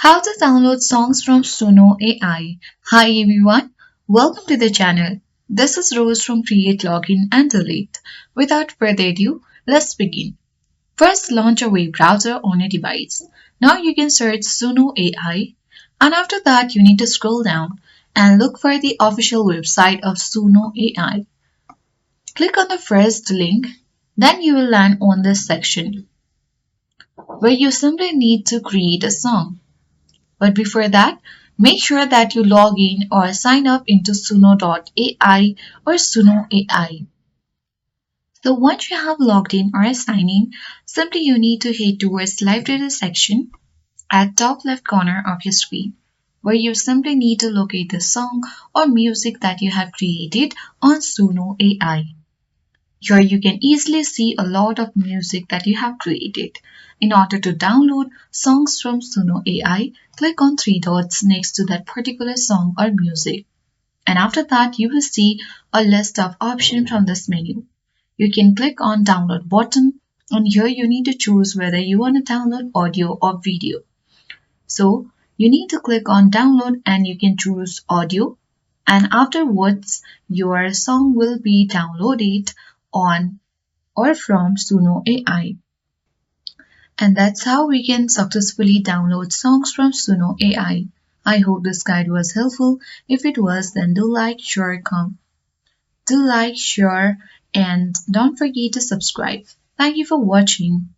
How to download songs from Suno AI. Hi everyone, welcome to the channel. This is Rose from Create Login and Delete. Without further ado, let's begin. First, launch a web browser on your device. Now you can search Suno AI, and after that you need to scroll down and look for the official website of Suno AI. Click on the first link, then you will land on this section where you simply need to create a song. But before that, make sure that you log in or sign up into Suno.ai or Suno AI. So once you have logged in or signed in, simply you need to head towards library section at top left corner of your screen, where you simply need to locate the song or music that you have created on Suno AI. Here you can easily see a lot of music that you have created. In order to download songs from Suno AI, click on three dots next to that particular song or music. And after that, you will see a list of options from this menu. You can click on download button, and here you need to choose whether you want to download audio or video. So you need to click on download and you can choose audio, and afterwards your song will be downloaded on or from Suno AI. And that's how we can successfully download songs from Suno AI. I hope this guide was helpful. If it was, then do like, share, and don't forget to subscribe. Thank you for watching.